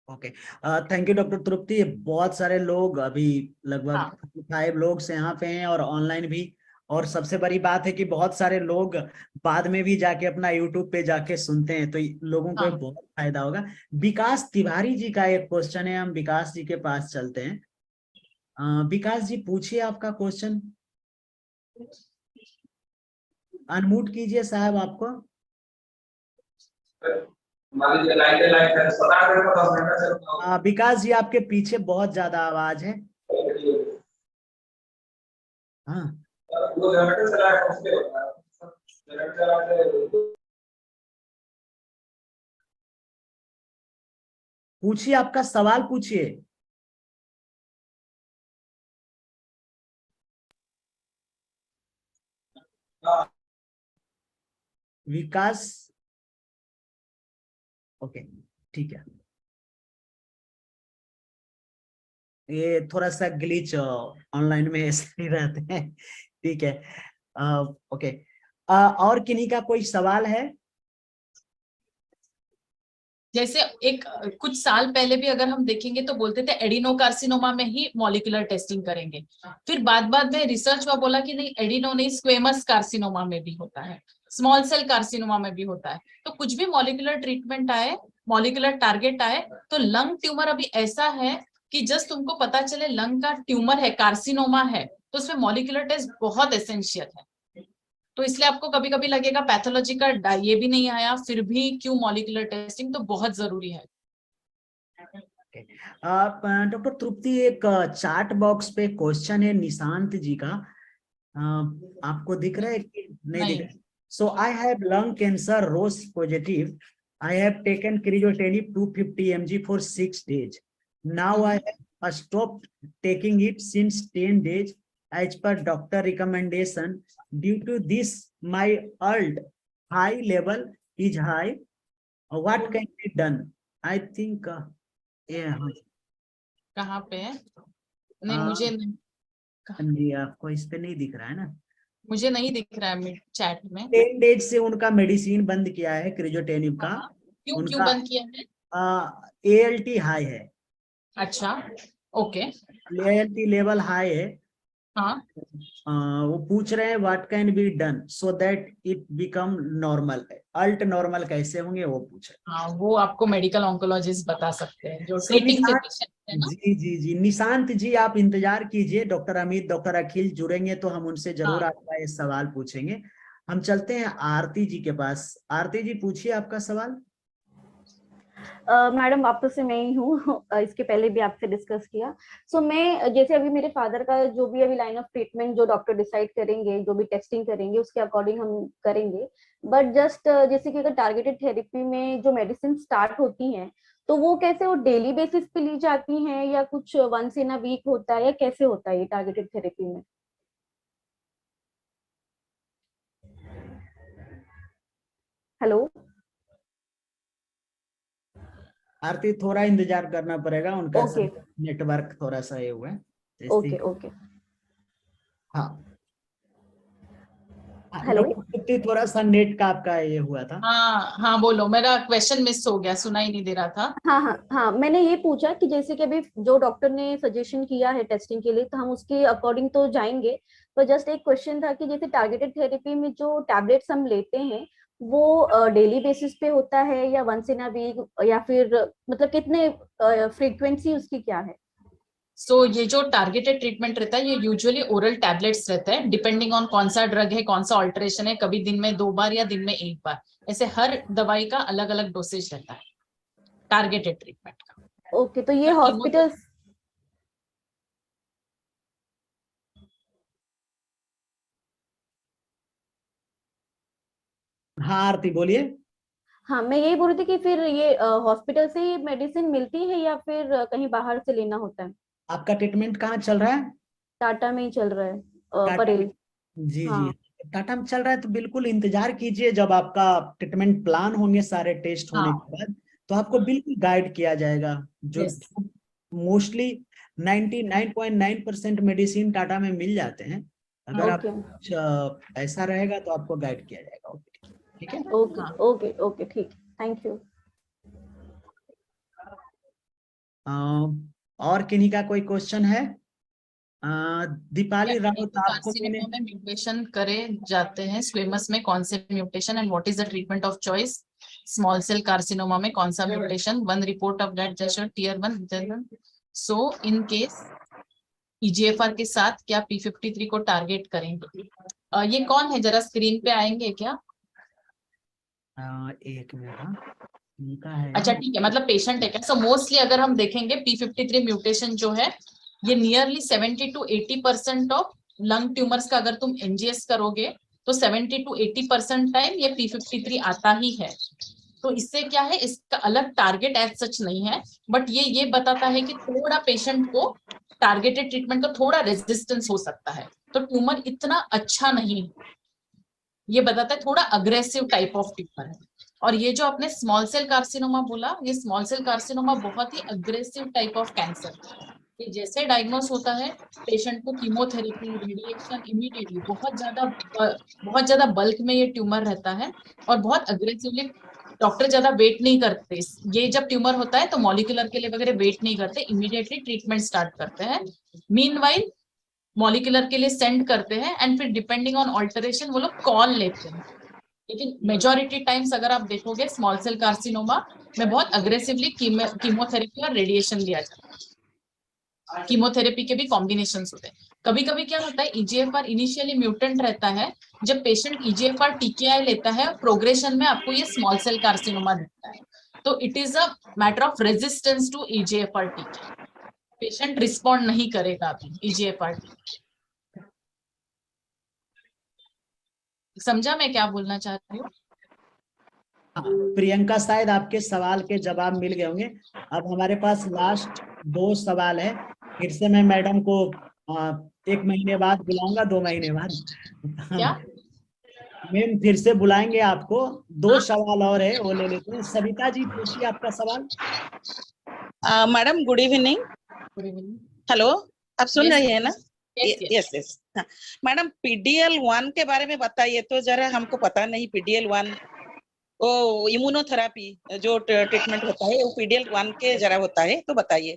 Speaker 2: Okay, thank you doctor Trupti. ये बहुत सारे लोग अभी लगभग 5 लोग से यहाँ पे हैं और ऑनलाइन भी, और सबसे बड़ी बात है कि बहुत सारे लोग बाद में भी जाके अपना यूट्यूब पे जाके सुनते हैं, तो लोगों को बहुत फायदा होगा। विकास तिवारी जी का एक क्वेश्चन है, हम विकास जी के पास चलते हैं। विकास जी पूछिए आपका क्वेश्चन, अनम्यूट कीजिए साहब आपको। विकास जी आपके पीछे बहुत ज्यादा आवाज है। हाँ, पूछिए, आपका सवाल पूछिए। विकास, ओके ठीक है, ये थोड़ा सा ग्लिच ऑनलाइन में ऐसे ही रहते हैं, ठीक है। ओके, और किन्हीं का कोई सवाल है?
Speaker 1: जैसे एक कुछ साल पहले भी अगर हम देखेंगे तो बोलते थे एडिनोकार्सिनोमा में ही मॉलिक्यूलर टेस्टिंग करेंगे, फिर बाद में रिसर्च हुआ, बोला कि नहीं, एडिनो नहीं, स्क्वेमस कार्सिनोमा में भी होता है, स्मॉल सेल कार्सिनोमा में भी होता है। तो कुछ भी मॉलिक्यूलर ट्रीटमेंट आए, मॉलिक्यूलर टारगेट आए, तो लंग ट्यूमर अभी ऐसा है कि जस्ट तुमको पता चले लंग का ट्यूमर है, कार्सिनोमा है, तो उसमें मॉलिक्यूलर टेस्ट बहुत एसेंशियल है। तो इसलिए आपको कभी कभी लगेगा पैथोलॉजी का ये भी नहीं आया फिर भी क्यों मॉलिक्यूलर टेस्टिंग तो बहुत जरूरी है।
Speaker 2: डॉक्टर तृप्ति, एक चार्ट बॉक्स पे क्वेश्चन है निशांत जी का, आपको दिख रहा है कि नहीं दिख रहा? So I have lung cancer, ROS positive, I have taken crizotinib 250 mg for 6 days, now I have stopped taking it since 10 days as per doctor recommendation. Due to this my ALT high level is high, what can be done, I think ये हाँ
Speaker 1: कहाँ पे है? नहीं
Speaker 2: हाँ,
Speaker 1: मुझे नहीं,
Speaker 2: जी आपको इस पे नहीं दिख रहा है ना।
Speaker 1: मुझे नहीं दिख रहा है चैट में।
Speaker 2: 10 डेज से उनका मेडिसिन बंद किया है क्रिजोटेनिव का।
Speaker 1: हाँ, क्यों क्यों
Speaker 2: उनका
Speaker 1: बंद किया है?
Speaker 2: ALT हाई है,
Speaker 1: अच्छा, ओके।
Speaker 2: ALT लेवल हाई है।
Speaker 1: हाँ
Speaker 2: वो पूछ रहे हैं what can be done so that it become normal, अल्ट नॉर्मल कैसे होंगे वो पूछ रहे
Speaker 1: हाँ, वो आपको मेडिकल ऑन्कोलॉजिस्ट बता सकते हैं, जो
Speaker 2: हैं। So,
Speaker 1: ट्रीटिंग
Speaker 2: निशांत
Speaker 1: फिजिशियन है ना।
Speaker 2: जी जी जी, निशांत जी आप इंतजार कीजिए, डॉक्टर अमित डॉक्टर अखिल जुड़ेंगे तो हम उनसे जरूर
Speaker 1: हाँ,
Speaker 2: आपका ये सवाल पूछेंगे। हम चलते हैं आरती जी के पास। आरती जी पूछिए आपका सवाल।
Speaker 4: मैडम वापस से मैं ही हूँ। इसके पहले भी आपसे डिस्कस किया। सो मैं जैसे अभी मेरे फादर का जो भी अभी लाइन ऑफ ट्रीटमेंट जो डॉक्टर डिसाइड करेंगे, जो भी टेस्टिंग करेंगे उसके अकॉर्डिंग हम करेंगे। बट जस्ट जैसे कि अगर टारगेटेड थेरेपी में जो मेडिसिन स्टार्ट होती हैं, तो वो कैसे वो डेली बेसिस पे ली जाती हैं या कुछ वंस इन अ वीक होता है, या कैसे होता है ये टारगेटेड थेरेपी में? हेलो।
Speaker 2: आरती थोड़ा इंतजार करना पड़ेगा, उनका
Speaker 4: ओके
Speaker 2: नेटवर्क थोड़ा सा ये हुआ है जैसे।
Speaker 4: Okay okay.
Speaker 2: हाँ
Speaker 4: हेलो।
Speaker 2: डॉक्टर तृप्ति, थोड़ा सा नेट का आपका ये हुआ था।
Speaker 1: हाँ हाँ, बोलो, मेरा क्वेश्चन मिस हो गया, सुना ही नहीं दे रहा था।
Speaker 4: हाँ हाँ हाँ, मैंने ये पूछा कि जैसे कि अभी जो डॉक्टर ने सजेशन किया है टेस्टिंग के लिए, तो हम उसके अकॉर्डिंग तो जाएंगे। पर जस्ट एक क्वेश्चन था कि जैसे टारगेटेड थेरेपी में जो टैबलेट्स हम लेते हैं, वो डेली बेसिस पे होता है या वंस इन अ वीक, या फिर मतलब कितने फ्रीक्वेंसी उसकी क्या है?
Speaker 1: सो ये जो टारगेटेड ट्रीटमेंट रहता है, ये यूजुअली ओरल टैबलेट्स रहता है, डिपेंडिंग ऑन कौन सा ड्रग है, कौन सा ऑल्टरेशन है, कभी दिन में 2 बार या दिन में 1 बार, ऐसे हर दवाई का अलग अलग डोसेज रहता है टारगेटेड ट्रीटमेंट का।
Speaker 4: ओके, तो ये
Speaker 1: पर
Speaker 4: हॉस्पिटल्स।
Speaker 2: हाँ आरती बोलिए।
Speaker 4: हाँ, मैं यही बोल रही थी कि फिर ये हॉस्पिटल से ही मेडिसिन मिलती है या फिर कहीं बाहर से लेना होता है?
Speaker 2: आपका ट्रीटमेंट कहाँ चल रहा है?
Speaker 4: टाटा में ही चल रहा है,
Speaker 2: टाटा में?
Speaker 4: परेल।
Speaker 2: जी जी,
Speaker 4: हाँ
Speaker 2: टाटा में चल रहा है तो बिल्कुल इंतजार कीजिए, जब आपका ट्रीटमेंट प्लान होंगे सारे टेस्ट होने
Speaker 1: हाँ,
Speaker 2: के बाद तो आपको बिल्कुल गाइड किया जाएगा। जो
Speaker 1: यस,
Speaker 2: मोस्टली 99.9% मेडिसिन टाटा में मिल जाते हैं। अगर आप
Speaker 4: ओके
Speaker 2: कुछ ऐसा रहेगा तो आपको गाइड किया जाएगा। ओके ठीक है।
Speaker 4: ओके
Speaker 1: हाँ।
Speaker 4: ओके ओके, ठीक, थैंक यू।
Speaker 2: अ, और किन्हीं का कोई क्वेश्चन है?
Speaker 1: क्या
Speaker 2: दीपाली राउत आपको मैंने
Speaker 1: कार्सिनोमा में म्यूटेशन करे जाते हैं, स्क्वेमस में कौन से mutation, and what is the treatment of choice? Small cell carcinoma में कौन सा mutation? One report of that just tier 1। So in case EGFR के साथ क्या P53 को टारगेट करेंगे? ये कौन है, जरा स्क्रीन पे आएंगे क्या?
Speaker 2: एक मिनट, हाँ इनका है।
Speaker 1: अच्छा ठीक है, मतलब पेशेंट है क्या? सो मोस्टली अगर हम देखेंगे P53 म्यूटेशन जो है, ये nearly 70 to 80% of lung tumours का अगर तुम NGS करोगे तो 70 to 80% टाइम ये P53 आता ही है। तो इससे क्या है, इसका अलग टारगेट एज सच नहीं है, बट ये बताता है कि थोड़ा पेशेंट को टारगेटेड ट्रीटमेंट का थोड़ा रेजिस्टेंस हो सकता है, तो ट्यूमर इतना अच्छा नहीं, ये बताता है थोड़ा अग्रेसिव टाइप ऑफ ट्यूमर है। और ये जो आपने स्मॉल सेल कार्सिनोमा बोला, ये स्मॉल सेल कार्सिनोमा बहुत ही अग्रेसिव टाइप ऑफ कैंसर है। ये जैसे डायग्नोस होता है, पेशेंट को कीमोथेरेपी, रेडिएशन, इमीडिएटली बहुत ज्यादा बल्क में ये ट्यूमर रहता है, और बहुत अग्रेसिवली डॉक्टर ज्यादा वेट नहीं करते। ये जब ट्यूमर होता है तो मॉलिक्यूलर के लिए वगैरह वेट नहीं करते, इमीडिएटली ट्रीटमेंट स्टार्ट करते हैं। मीनवाइल मॉलिक्यूलर के लिए सेंड करते हैं, एंड फिर डिपेंडिंग ऑन ऑल्टरेशन वो लोग कॉल लेते हैं। लेकिन मेजोरिटी टाइम्स अगर आप देखोगे स्मॉल सेल कार्सिनोमा में बहुत अग्रेसिवली कीमोथेरेपी और रेडिएशन दिया जाता है। कीमोथेरेपी के भी कॉम्बिनेशन होते हैं। कभी कभी क्या होता है, EGFR इनिशियली म्यूटेंट रहता है, जब पेशेंट EGFR TKI लेता है, प्रोग्रेशन में आपको ये स्मॉल सेल कार्सिनोमा दिखता है। तो it is a matter of resistance to EGFR TKI। Patient respond नहीं करेगा अभी EGFR TKI। समझा मैं क्या बोलना चाह रही हूँ?
Speaker 2: हाँ, प्रियंका शायद आपके सवाल के जवाब मिल गए होंगे। अब हमारे पास लास्ट 2 सवाल है। फिर से मैं मैडम को 1 महीने बाद बुलाऊंगा, 2 महीने बाद।
Speaker 1: क्या?
Speaker 2: मैम फिर से बुलाएंगे आपको। 2 सवाल और है, वो ले लेते हैं। सविता जी पूछिए आपका सवाल।
Speaker 5: Madam good evening.
Speaker 1: Good evening.
Speaker 5: Hello, आप सुन
Speaker 1: Yes,
Speaker 5: रही है ना?
Speaker 1: Yes yes.
Speaker 5: Yes yes. Madam PDL1 के बारे में बताइए तो जरा, हमको पता नहीं। PDL1 वो इम्यूनोथेरापी जो ट्रीटमेंट होता है वो PDL1 के जरा होता है तो बताइए।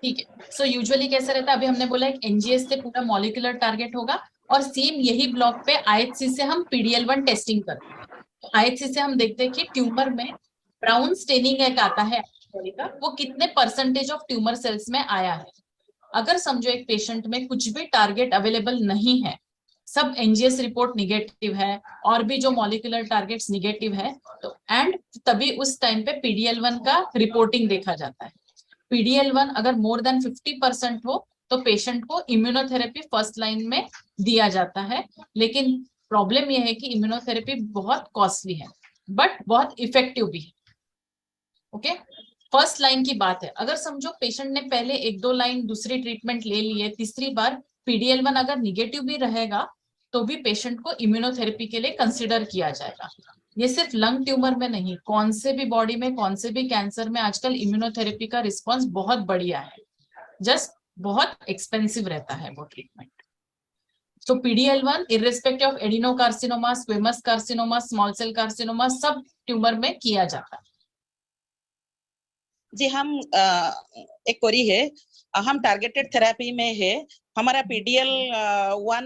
Speaker 1: ठीक है, सो यूजुअली कैसा रहता है, अभी हमने बोला एक एनजीएस से पूरा मॉलिक्यूलर टारगेट होगा और सेम यही ब्लॉक पे IHC से हम PDL1 टेस्टिंग करते हैं। तो IHC से हम देखते हैं कि ट्यूमर में ब्राउन स्टेनिंग एक आता है बॉडी का, वो कितने परसेंटेज ऑफ ट्यूमर सेल्स में आया है। अगर समझो एक पेशेंट में कुछ भी टारगेट अवेलेबल नहीं है, सब एनजीएस रिपोर्ट निगेटिव है और भी जो मॉलिक्यूलर टारगेट्स निगेटिव है, तो एंड तभी उस टाइम पे PDL1 का रिपोर्टिंग देखा जाता है। PDL1 अगर मोर देन 50% हो तो पेशेंट को इम्यूनोथेरेपी फर्स्ट लाइन में दिया जाता है। लेकिन प्रॉब्लम यह है कि इम्यूनोथेरेपी बहुत कॉस्टली है बट बहुत इफेक्टिव भी है। ओके, फर्स्ट लाइन की बात है। अगर समझो पेशेंट ने पहले 1-2 लाइन दूसरी ट्रीटमेंट ले ली है, तीसरी बार PDL1 अगर निगेटिव भी रहेगा तो भी पेशेंट को इम्यूनोथेरेपी के लिए कंसिडर किया जाएगा। ये सिर्फ लंग ट्यूमर में नहीं, कौन से भी बॉडी में, कौन से भी कैंसर में आजकल इम्यूनोथेरेपी का रिस्पॉन्स बहुत बढ़िया है। जस्ट बहुत एक्सपेंसिव रहता है वो treatment. So PDL1 irrespective of adenocarcinoma, squamous carcinoma, small cell carcinoma, सब ट्यूमर में किया जाता है।
Speaker 5: जी, हम एक क्वेरी है। हम टारगेटेड थेरेपी में है, हमारा PDL1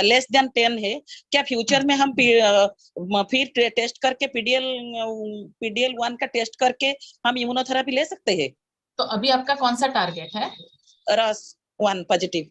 Speaker 5: लेस देन 10 है। क्या फ्यूचर में हम फिर टेस्ट करके PDL1 का टेस्ट करके हम इम्यूनोथेरेपी ले सकते हैं?
Speaker 1: तो अभी आपका कौन सा टारगेट है?
Speaker 5: ROS1 positive.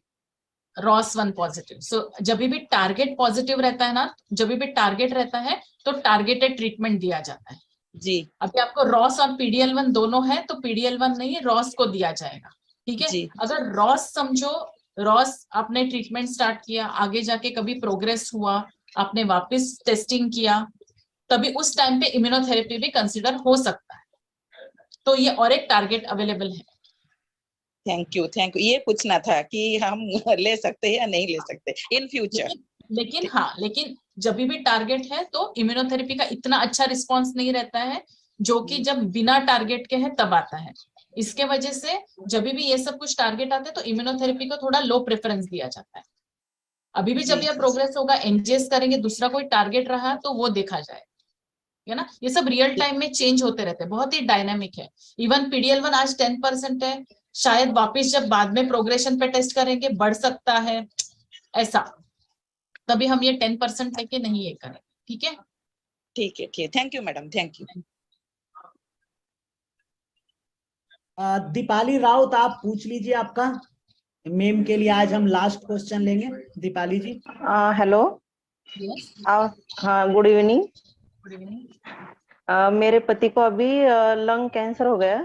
Speaker 1: ROS1 positive. सो जब भी टारगेट पॉजिटिव रहता है ना, जब भी टारगेट रहता है तो टारगेटेड ट्रीटमेंट दिया जाता है।
Speaker 5: जी
Speaker 1: अभी आपको रॉस और PDL1 दोनों है तो PDL1 नहीं, रॉस को दिया जाएगा। ठीक है,
Speaker 5: जी
Speaker 1: अगर रॉस समझो, रॉस आपने ट्रीटमेंट स्टार्ट किया, आगे जाके कभी प्रोग्रेस हुआ, आपने वापस टेस्टिंग किया, तभी उस टाइम पे इम्यूनोथेरेपी भी कंसिडर हो सकता है। तो ये और एक टारगेट अवेलेबल है।
Speaker 5: थैंक यू ये पूछना था कि हम ले सकते हैं या नहीं ले सकते इन फ्यूचर।
Speaker 1: लेकिन हाँ, लेकिन जब भी टारगेट है तो इम्यूनोथेरेपी का इतना अच्छा रिस्पॉन्स नहीं रहता है जो कि जब बिना टारगेट के है तब आता है। इसके वजह से जब भी ये सब कुछ टारगेट आते हैं तो इम्यूनोथेरेपी को थोड़ा लो प्रेफरेंस दिया जाता है। अभी भी जब
Speaker 5: जी।
Speaker 1: यह प्रोग्रेस होगा, एनजीएस करेंगे, दूसरा कोई टारगेट रहा तो वो देखा जाए, है ना। ये सब रियल टाइम में चेंज होते रहते हैं, बहुत ही डायनामिक है। इवन PDL1 आज 10% है, शायद वापिस जब बाद में प्रोग्रेशन पे टेस्ट करेंगे बढ़ सकता है, ऐसा। तभी हम ये 10% लेके नहीं ये करें। ठीक है,
Speaker 5: ठीक है, thank you madam, thank you.
Speaker 2: Deepali Raut आप पूछ लीजिए आपका। मेम के लिए आज हम लास्ट क्वेश्चन लेंगे। दीपाली जी।
Speaker 6: हेलो।
Speaker 1: यस,
Speaker 6: हाँ, गुड इवनिंग।
Speaker 1: Good evening.
Speaker 6: मेरे पति को अभी लंग कैंसर हो गया,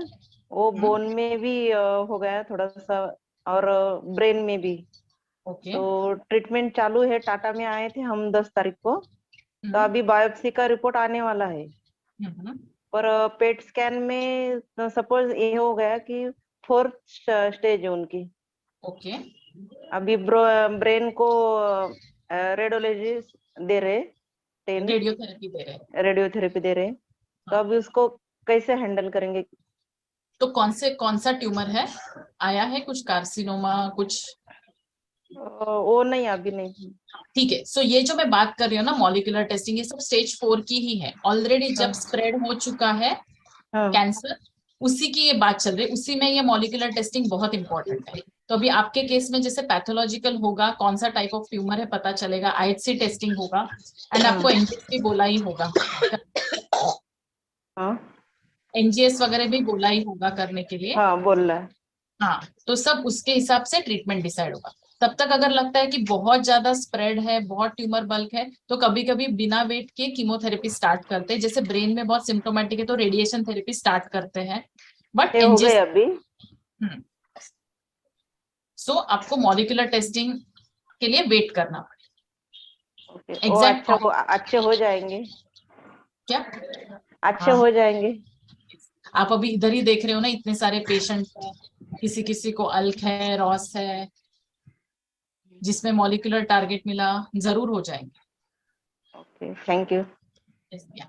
Speaker 6: वो बोन में भी हो गया थोड़ा सा, और ब्रेन में भी।
Speaker 1: ओके,
Speaker 6: तो ट्रीटमेंट चालू है। टाटा में आए थे हम 10 तारीख को, तो अभी बायोप्सी का रिपोर्ट आने वाला है। पर पेट स्कैन में सपोज ये हो गया कि 4th स्टेज है उनकी।
Speaker 1: ओके,
Speaker 6: अभी ब्रेन को रेडियोलॉजी दे रहे 10
Speaker 1: रेडियोथेरेपी दे रहे हैं।
Speaker 6: रेडियोथेरेपी दे रहे हैं। तो अभी उसको कैसे हैंडल करेंगे?
Speaker 1: तो कौन सा ट्यूमर है, आया है कुछ कार्सिनोमा कुछ?
Speaker 6: वो नहीं, अभी नहीं।
Speaker 1: ठीक है, सो ये जो मैं बात कर रही हूँ ना मॉलिक्यूलर टेस्टिंग, ये सब स्टेज 4 की ही है। ऑलरेडी जब स्प्रेड हो चुका है
Speaker 6: हाँ।
Speaker 1: कैंसर, उसी की ये बात चल रही है, उसी में ये मॉलिक्यूलर टेस्टिंग बहुत इंपॉर्टेंट है। तो अभी आपके केस में जैसे पैथोलॉजिकल होगा, कौन सा टाइप ऑफ ट्यूमर है पता चलेगा, IHC टेस्टिंग होगा एंड आपको एनजीएस भी बोला ही होगा,
Speaker 6: हाँ,
Speaker 1: एनजीएस वगैरह भी बोला ही होगा करने के लिए।
Speaker 6: हाँ बोल रहा है।
Speaker 1: हाँ, तो सब उसके हिसाब से ट्रीटमेंट डिसाइड होगा। तब तक अगर लगता है कि बहुत ज्यादा स्प्रेड है, बहुत ट्यूमर बल्क है, तो कभी कभी बिना वेट के कीमोथेरेपी स्टार्ट करते हैं। जैसे ब्रेन में बहुत सिम्टोमेटिक है तो रेडिएशन थेरेपी स्टार्ट करते हैं, बट
Speaker 6: ये हो गए अभी।
Speaker 1: सो आपको मॉलिक्यूलर टेस्टिंग के लिए वेट करना पड़ेगा।
Speaker 6: ओके, वो अच्छे हो जाएंगे
Speaker 1: क्या?
Speaker 6: अच्छे
Speaker 1: हाँ,
Speaker 6: हो जाएंगे।
Speaker 1: आप अभी इधर ही देख रहे हो ना, इतने सारे पेशेंट हैं, किसी किसी को अल्क है, रॉस है, जिसमें मॉलिक्यूलर टारगेट मिला, जरूर हो जाएंगे।
Speaker 6: Okay, thank you.
Speaker 1: Yes, yeah.